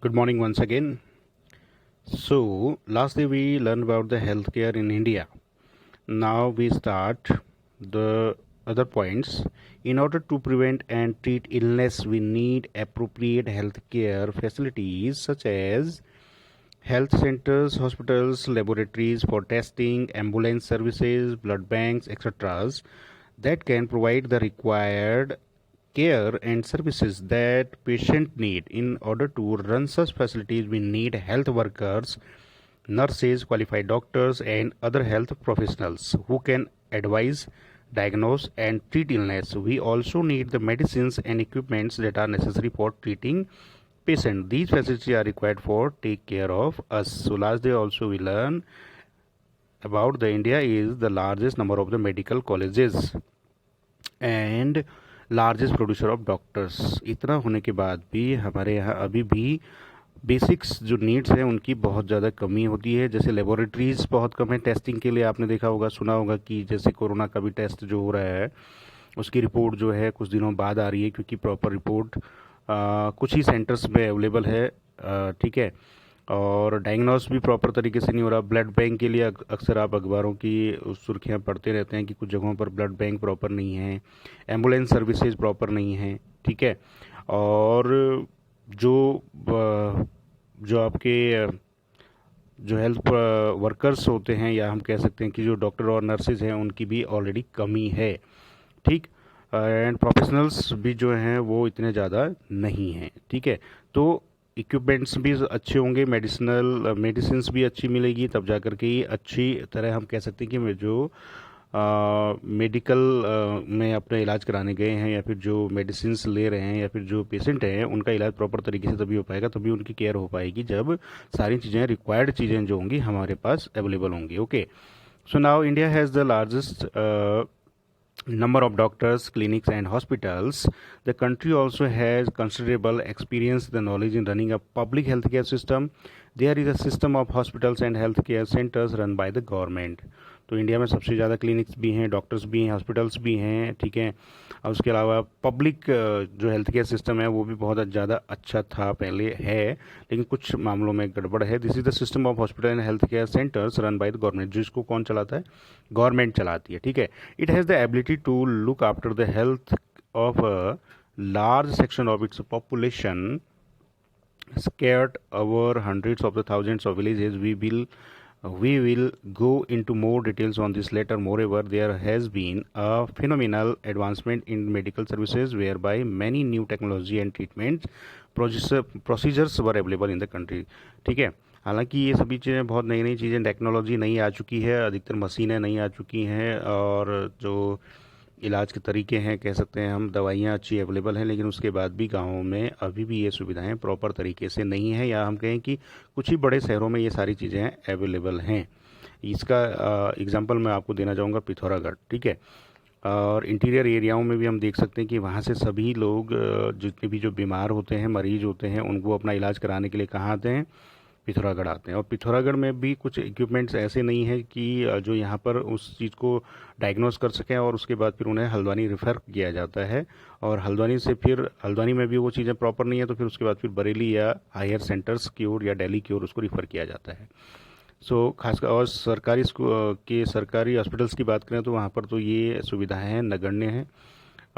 Good morning once again. So, last day we learned about the healthcare in India. Now we start the other points. In order to prevent and treat illness, we need appropriate healthcare facilities such as health centers, hospitals, laboratories for testing, ambulance services, blood banks, etc. that can provide the required care and services that patient need. In order to run such facilities, we need health workers, nurses, qualified doctors, and other health professionals who can advise, diagnose, and treat illness. We also need the medicines and equipments that are necessary for treating patient. These facilities are required for take care of us. So last day also we learn about the India is the largest number of the medical colleges and largest producer of doctors. इतना होने के बाद भी हमारे यहाँ अभी भी basics जो नीड्स हैं उनकी बहुत ज़्यादा कमी होती है. जैसे लेबोरेटरीज़ बहुत कम है टेस्टिंग के लिए. आपने देखा होगा, सुना होगा कि जैसे कोरोना का भी टेस्ट जो हो रहा है उसकी रिपोर्ट जो है कुछ दिनों बाद आ रही है, क्योंकि प्रॉपर रिपोर्ट कुछ ही सेंटर्स में अवेलेबल है. ठीक है. और डायग्नोस भी प्रॉपर तरीके से नहीं हो रहा. ब्लड बैंक के लिए अक्सर आप अखबारों की सुर्खियां पढ़ते रहते हैं कि कुछ जगहों पर ब्लड बैंक प्रॉपर नहीं है, एम्बुलेंस सर्विसेज प्रॉपर नहीं है. ठीक है. और जो जो आपके जो हेल्थ वर्कर्स होते हैं, या हम कह सकते हैं कि जो डॉक्टर और नर्सेज हैं, उनकी भी ऑलरेडी कमी है. ठीक. एंड प्रोफेशनल्स भी जो हैं वो इतने ज़्यादा नहीं हैं. ठीक है. तो इक्विपमेंट्स भी अच्छे होंगे, मेडिसिन भी अच्छी मिलेगी, तब जा कर के ही अच्छी तरह हम कह सकते हैं कि जो मेडिकल में अपना इलाज कराने गए हैं, या फिर जो मेडिसिन ले रहे हैं, या फिर जो पेशेंट हैं, उनका इलाज प्रॉपर तरीके से तभी हो पाएगा, तभी उनकी केयर हो पाएगी जब सारी चीज़ें, रिक्वायर्ड चीज़ें जो होंगी हमारे पास अवेलेबल होंगी. Okay. So now India has the largest number of doctors, clinics, and hospitals. The country also has considerable experience, the knowledge in running a public healthcare system. There is a system of hospitals and healthcare centers run by the government. तो India में सबसे ज़्यादा clinics भी हैं, doctors भी हैं, hospitals भी हैं. ठीक है. और उसके अलावा पब्लिक जो हेल्थ केयर सिस्टम है वो भी बहुत ज़्यादा अच्छा था, पहले है, लेकिन कुछ मामलों में गड़बड़ है. This is the system of hospital and health care centres run by the government. जिसको कौन चलाता है? गवर्नमेंट चलाती है. ठीक है. It has the ability to look after the health of a large section of its population scared over hundreds of the thousands of villages. We will go into more details on this later. Moreover, there has been a phenomenal advancement in medical services whereby many new technology and treatment procedures were available in the country. ठीक है. हालांकि ये सभी चीज़ें, बहुत नई नई चीज़ें, टेक्नोलॉजी नई आ चुकी है, अधिकतर मशीनें नई आ चुकी हैं, और जो इलाज के तरीके हैं, कह सकते हैं हम, दवाइयाँ अच्छी अवेलेबल हैं, लेकिन उसके बाद भी गाँवों में अभी भी ये सुविधाएं प्रॉपर तरीके से नहीं है, या हम कहें कि कुछ ही बड़े शहरों में ये सारी चीज़ें अवेलेबल हैं. इसका एग्जांपल मैं आपको देना चाहूँगा पिथौरागढ़. ठीक है. और इंटीरियर एरियाओं में भी हम देख सकते हैं कि वहाँ से सभी लोग जितने भी जो बीमार होते हैं, मरीज होते हैं, उनको अपना इलाज कराने के लिए कहाँ आते हैं? पिथौरागढ़ आते हैं. और पिथौरागढ़ में भी कुछ इक्विपमेंट्स ऐसे नहीं हैं कि जो यहाँ पर उस चीज़ को डायग्नोस कर सकें, और उसके बाद फिर उन्हें हल्द्वानी रेफ़र किया जाता है, और हल्द्वानी से फिर हल्द्वानी में भी वो चीज़ें प्रॉपर नहीं है, तो फिर उसके बाद फिर बरेली या हायर सेंटर्स की ओर या दिल्ली की ओर उसको रिफ़र किया जाता है. सो खासकर, और सरकारी हॉस्पिटल्स की बात करें तो वहाँ पर तो ये सुविधाएं हैं, नगण्य हैं.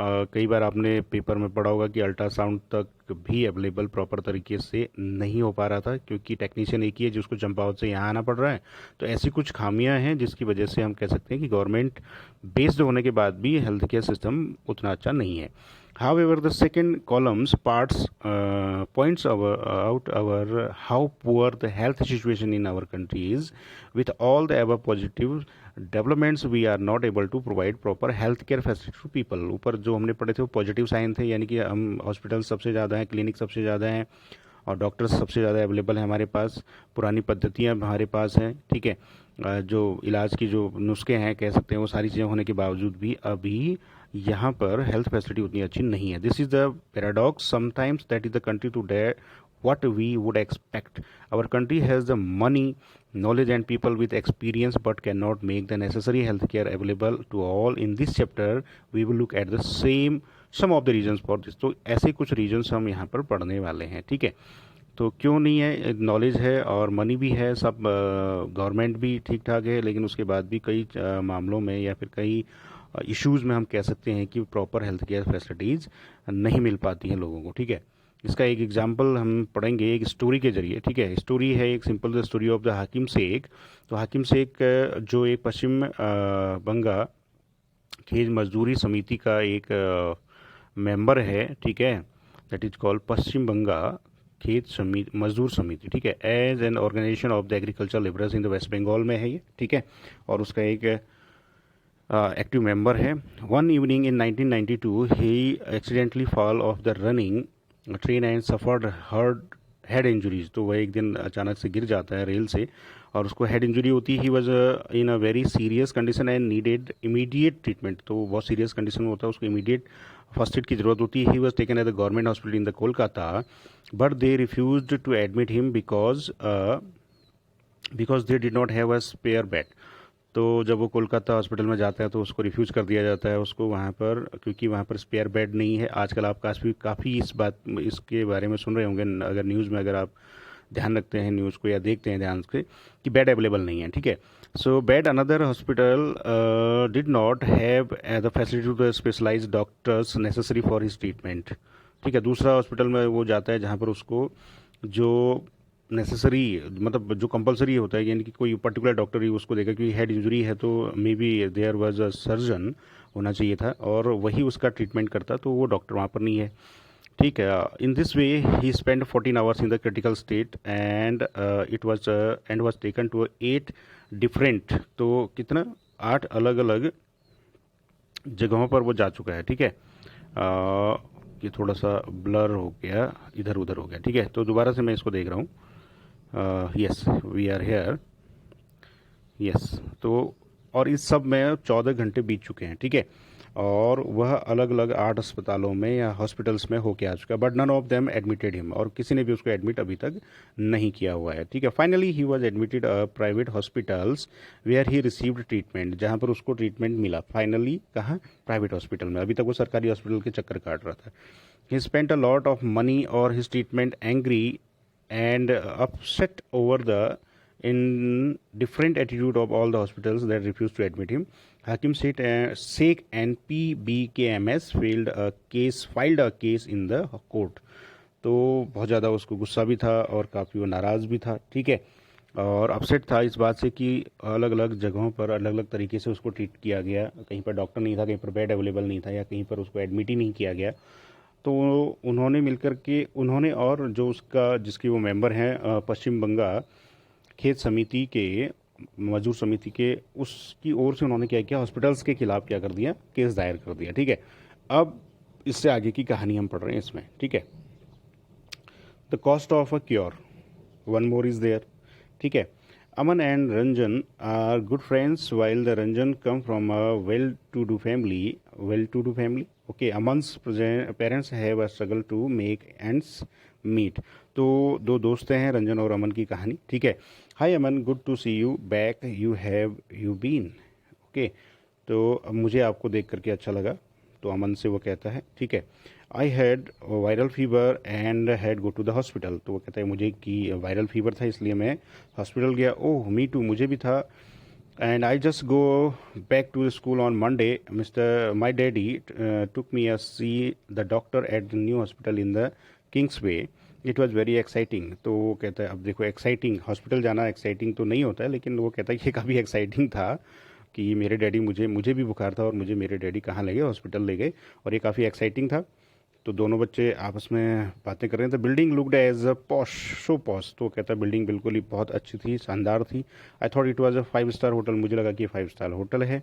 कई बार आपने पेपर में पढ़ा होगा कि अल्ट्रासाउंड तक भी अवेलेबल प्रॉपर तरीके से नहीं हो पा रहा था, क्योंकि टेक्नीशियन एक ही है जिसको चंपावत से यहाँ आना पड़ रहा है. तो ऐसी कुछ खामियां हैं जिसकी वजह से हम कह सकते हैं कि गवर्नमेंट बेस्ड होने के बाद भी हेल्थ केयर सिस्टम उतना अच्छा नहीं है. However, the second columns points out our how poor the health situation in our country is. With all the above positive developments, we are not able to provide proper health care facility to people. ऊपर जो हमने पढ़े थे वो positive sign थे, यानी कि हम हॉस्पिटल सबसे ज़्यादा हैं, क्लिनिक सबसे ज़्यादा हैं, और डॉक्टर्स सबसे ज़्यादा अवेलेबल हैं हमारे पास, पुरानी पद्धतियाँ हमारे पास हैं. ठीक है. जो इलाज की जो नुस्खे हैं, कह सकते हैं, वो सारी चीज़ें होने के बावजूद भी अभी यहाँ पर हेल्थ फैसिलिटी उतनी अच्छी नहीं है. This is the paradox sometimes that is the country to date what we would expect. Our country has the money, knowledge, and people with experience, but cannot make the necessary healthcare available to all. In this chapter, we will look at the some of the reasons for this. तो ऐसे कुछ regions हम यहाँ पर पढ़ने वाले हैं. ठीक है. तो क्यों नहीं है, नॉलेज है और मनी भी है, सब गवर्नमेंट भी ठीक ठाक है, लेकिन उसके बाद भी कई मामलों में या फिर कई इश्यूज़ में हम कह सकते हैं कि प्रॉपर हेल्थ केयर फैसिलिटीज़ नहीं मिल पाती हैं लोगों को, ठीक है। इसका एक एग्जांपल हम पढ़ेंगे एक स्टोरी के जरिए, ठीक है। स्टोरी है एक simple the story of the हाकिम शेख। तो हाकिम शेख जो एक पश्चिम बंगा खेज मजदूरी समिति का एक मेंबर है, ठीक है। That is called Paschim Banga Khet Samiti Majdoor Samiti, ठीक है। As an organisation of the agriculture labourers in the West Bengal में है ये, ठीक है। और उसका एक एक्टिव मेंबर है। One evening in 1992 he accidentally fall off the running train and suffered hurt head injuries. तो वह एक दिन अचानक से गिर जाता है रेल से और उसको हेड इंजरी होती है। He was in a very serious condition and needed immediate treatment. तो बहुत सीरियस कंडीशन में होता है, उसको इमीडिएट फर्स्ट एड की जरूरत होती है। He was taken at the government hospital in the Kolkata but they refused to admit him because they did not have a spare bed. तो जब वो कोलकाता हॉस्पिटल में जाता है तो उसको रिफ्यूज़ कर दिया जाता है उसको वहाँ पर, क्योंकि वहाँ पर स्पेयर बेड नहीं है। आजकल आप काफ़ी इसके बारे में सुन रहे होंगे, अगर न्यूज़ में अगर आप ध्यान रखते हैं न्यूज़ को या देखते हैं ध्यान से, कि बेड अवेलेबल नहीं है, ठीक है। So bed another hospital did not have the facility to the specialised doctors necessary for his treatment, ठीक है। दूसरा हॉस्पिटल में वो जाता है जहाँ पर उसको जो नेसेसरी, मतलब जो कंपलसरी होता है, यानी कि कोई पर्टिकुलर डॉक्टर ही उसको देगा, क्योंकि हेड इंजरी है तो maybe there was a surgeon होना चाहिए था और वही उसका ट्रीटमेंट करता, तो वो डॉक्टर वहाँ पर नहीं है, ठीक है। In this way he spend 14 hours in the critical state and was taken to 8 different, तो कितना 8 अलग अलग जगहों पर वो जा चुका है, ठीक है। ये थोड़ा सा ब्लर हो गया, इधर उधर हो गया, ठीक है। तो दोबारा से मैं इसको देख रहा हूँ। Yes we are here, yes. तो और इस सब में 14 घंटे बीत चुके हैं, ठीक है। और वह अलग अलग 8 अस्पतालों में या हॉस्पिटल्स में होके आ चुका है, but none of them admitted him, और किसी ने भी उसको एडमिट अभी तक नहीं किया हुआ है, ठीक है। Finally he was admitted private hospitals where he received treatment, जहाँ पर उसको ट्रीटमेंट मिला। फाइनली कहाँ? प्राइवेट हॉस्पिटल में। अभी तक वो सरकारी हॉस्पिटल के चक्कर काट रहा था। He spent a lot of money और his treatment angry and upset over the indifferent attitude of all the hospitals that refused to admit him. Hakim Sheikh and PBKMS filed a case in the court. तो बहुत ज़्यादा उसको गुस्सा भी था और काफ़ी वो नाराज़ भी था, ठीक है। और अपसेट था इस बात से कि अलग अलग जगहों पर अलग अलग तरीके से उसको ट्रीट किया गया, कहीं पर डॉक्टर नहीं था, कहीं पर बेड अवेलेबल नहीं था, या कहीं पर उसको एडमिट ही नहीं किया गया। तो उन्होंने मिलकर के उन्होंने और जो उसका जिसके वो मेंबर हैं पश्चिम बंगा खेत समिति के मजदूर समिति के, उसकी ओर से उन्होंने क्या किया, हॉस्पिटल्स के खिलाफ क्या कर दिया, केस दायर कर दिया, ठीक है। अब इससे आगे की कहानी हम पढ़ रहे हैं इसमें, ठीक है। The cost of a cure, one more is there, ठीक है। Aman and Ranjan are good friends while the Ranjan come from a well-to-do family. Okay, Aman's parents have a struggle to make ends meet. तो दो दोस्त हैं रंजन और अमन की कहानी, ठीक है। Hi Aman, good to see you back, you been okay. तो अब मुझे आपको देख करके अच्छा लगा, तो अमन से वो कहता है, ठीक है। I had viral fever and had go to the hospital. तो वो कहता है मुझे कि वायरल फीवर था इसलिए मैं हॉस्पिटल गया। ओह मी टू, मुझे भी था। And I just go back to school on Monday, mister my daddy took me a see the doctor at the new hospital in the Kings way. It was very exciting. तो वो कहता है, अब देखो exciting, hospital जाना exciting तो नहीं होता है, लेकिन वो कहता है कि ये काफ़ी एक्साइटिंग था कि मेरे डैडी मुझे भी बुखार था और मुझे मेरे डैडी कहाँ ले गए, हॉस्पिटल ले गए, और ये काफ़ी एक्साइटिंग था। तो दोनों बच्चे आपस में बातें कर रहे हैं। The building looked as a posh, so posh. तो कहता है बिल्डिंग बिल्कुल ही बहुत अच्छी थी, शानदार थी। I thought it was a 5 star hotel, मुझे लगा कि 5 स्टार होटल है।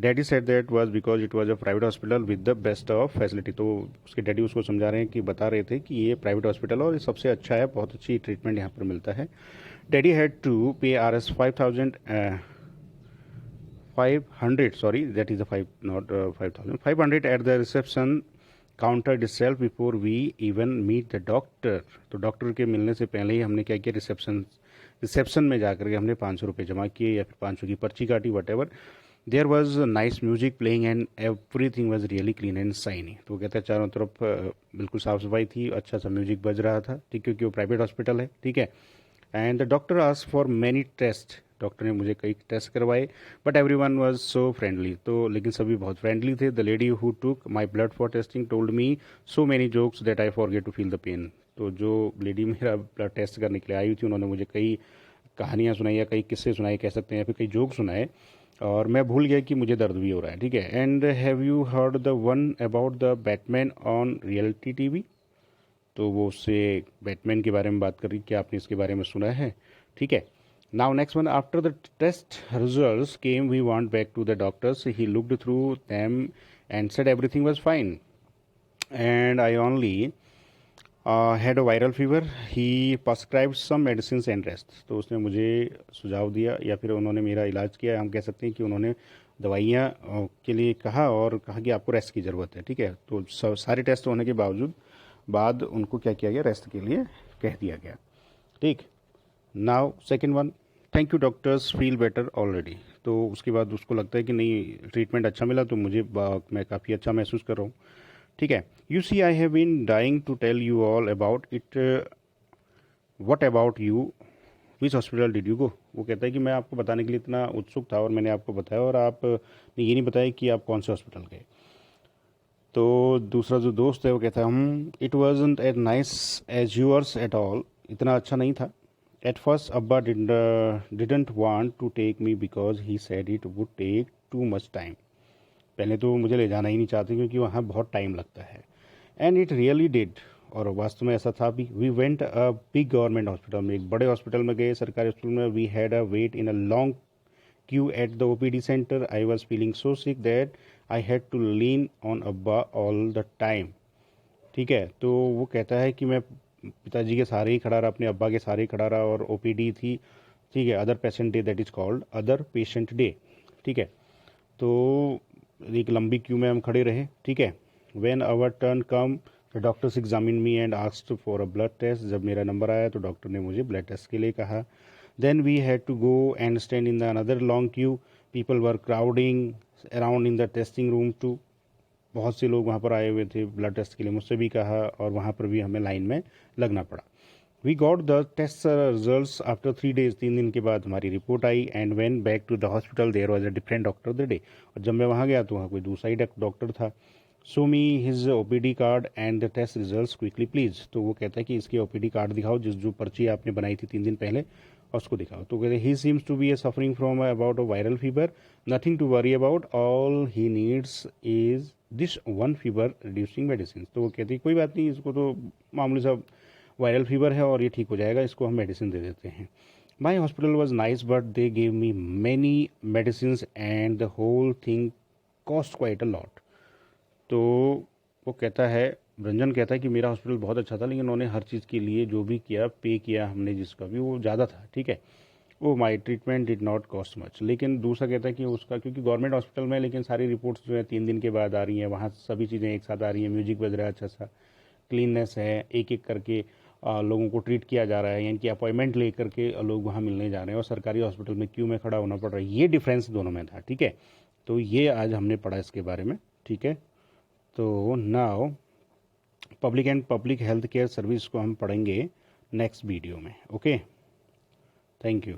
Daddy said that was because it was a private hospital with the best of facility. तो उसके डैडी उसको समझा रहे हैं कि बता रहे थे कि ये प्राइवेट हॉस्पिटल और ये सबसे अच्छा है, बहुत अच्छी ट्रीटमेंट यहाँ पर मिलता है। डैडी हैड टू पे RS 500, sorry, that is the 5, not 5,000, 500 at the reception counter itself before we even meet the doctor. तो डॉक्टर के मिलने से पहले ही हमने क्या किया, रिसेप्शन में जाकर के हमने 500 रुपये जमा किए या फिर 500 की पर्ची काटी, whatever. There was nice music playing and everything was really clean and shiny. तो कहते हैं चारों तरफ बिल्कुल साफ़ सफाई थी, अच्छा सा म्यूजिक बज रहा था, ठीक, क्योंकि वो प्राइवेट हॉस्पिटल है, ठीक है। And the doctor asked for many test, doctor ने मुझे कई टेस्ट करवाए, but every one was so friendly, तो लेकिन सभी बहुत फ्रेंडली थे। The lady who took my blood for testing told me so many jokes that I forget to feel the pain. तो जो लेडी मेरा ब्लड टेस्ट करने के लिए आई थी, उन्होंने मुझे कई कहानियाँ सुनाई या कई किस्से सुनाए कह सकते हैं, या फिर कई जोक सुनाए, और मैं भूल गया कि मुझे दर्द भी हो रहा है, ठीक है। And have you heard the one about the Batman on reality TV, तो वो उससे बैटमैन के बारे में बात कर रही, क्या आपने इसके बारे में सुना है, ठीक है। Now next one, after the test results came we want back to the doctors, he looked through them and said everything was fine and I only had a viral fever, he prescribed some medicine and rest. तो उसने मुझे सुझाव दिया, या फिर उन्होंने मेरा इलाज किया, हम कह सकते हैं कि उन्होंने दवाइयाँ के लिए कहा और कहा कि आपको रेस्ट की ज़रूरत है, ठीक है। तो सारे टेस्ट होने के बावजूद बाद उनको क्या किया गया, रेस्ट के लिए कह दिया गया, ठीक। Now second one, thank you doctors feel better already. तो उसके बाद उसको लगता है कि नहीं, ट्रीटमेंट अच्छा मिला, तो मैं काफ़ी अच्छा महसूस कर रहा हूँ, ठीक है। You see I have been dying to tell you all about it, what about you, which hospital did you go. वो कहता है कि मैं आपको बताने के लिए इतना उत्सुक था और मैंने आपको बताया, और आपने ये नहीं बताया कि आप कौन से हॉस्पिटल गए। तो दूसरा जो दोस्त है वो कहता है, hmm it wasn't as nice as yours at all, इतना अच्छा नहीं था। एट फर्स्ट अब्बा didn't want to take me because he said it would take too much time. पहले तो वो मुझे ले जाना ही नहीं चाहते क्योंकि वहाँ बहुत टाइम लगता है, एंड इट रियली डिड, और वास्तव में ऐसा था भी। We went a big government hospital, में एक बड़े हॉस्पिटल में गए, सरकारी हॉस्पिटल में। We had a wait in a long queue at the OPD center. I was feeling so sick that I had to lean on Abba all the time. ठीक है, तो वो कहता है कि मैं पिताजी के सहारे ही खड़ा रहा, अपने अब्बा के सहारे ही खड़ा रहा, और ओपीडी थी, ठीक है, other patient day, that is called other patient day, ठीक है। तो एक लंबी क्यू में हम खड़े रहे, ठीक है। When our turn come the doctors examine me and asked for a blood test, जब मेरा नंबर आया तो डॉक्टर ने मुझे ब्लड टेस्ट के लिए कहा। Then we had to go and stand in the another long queue. People were crowding around in the testing room too. बहुत से लोग वहाँ पर आए हुए थे ब्लड टेस्ट के लिए, मुझसे भी कहा, और वहाँ पर भी हमें लाइन में लगना पड़ा। We got the test results after 3 days, 3 दिन के बाद हमारी रिपोर्ट आई, and when back to the hospital there was a different doctor the day, और जब मैं वहाँ गया तो वहाँ कोई दूसरा ही डॉक्टर था। So me his OPD card and the test results quickly please. तो वो कहता है कि इसके ओपीडी कार्ड दिखाओ, जो पर्ची आपने बनाई थी 3 दिन पहले, और उसको दिखाओ। तो कहते he seems to be a suffering from about a viral fever, nothing to worry about, all he needs is this one fever reducing medicine. तो वो कहती है कोई बात नहीं, इसको तो मामूली सा वायरल फीवर है और ये ठीक हो जाएगा, इसको हम मेडिसिन दे देते हैं। My hospital was nice but they gave me many medicine and the whole thing cost quite a lot. तो वो कहता है, रंजन कहता है कि मेरा हॉस्पिटल बहुत अच्छा था, लेकिन उन्होंने हर चीज़ के लिए जो भी किया, पे किया हमने जिसका भी, वो ज़्यादा था, ठीक है। वो my treatment did not cost much. लेकिन दूसरा कहता है कि उसका, क्योंकि गवर्नमेंट हॉस्पिटल में, लेकिन सारी रिपोर्ट्स जो है 3 दिन के बाद आ रही हैं, वहाँ सभी चीज़ें एक साथ आ रही हैं, म्यूजिक बज रहा है अच्छा सा, क्लीननेस है, एक एक करके लोगों को ट्रीट किया जा रहा है, यानी कि अपॉइंटमेंट ले करके लोग वहाँ मिलने जा रहे हैं, और सरकारी हॉस्पिटल में क्यू में खड़ा होना पड़ रहा है। ये डिफरेंस दोनों में था, ठीक है। तो ये आज हमने पढ़ा इसके बारे में, ठीक है। तो now public and public health care service को हम पढ़ेंगे नेक्स्ट वीडियो में, ओके। Thank you.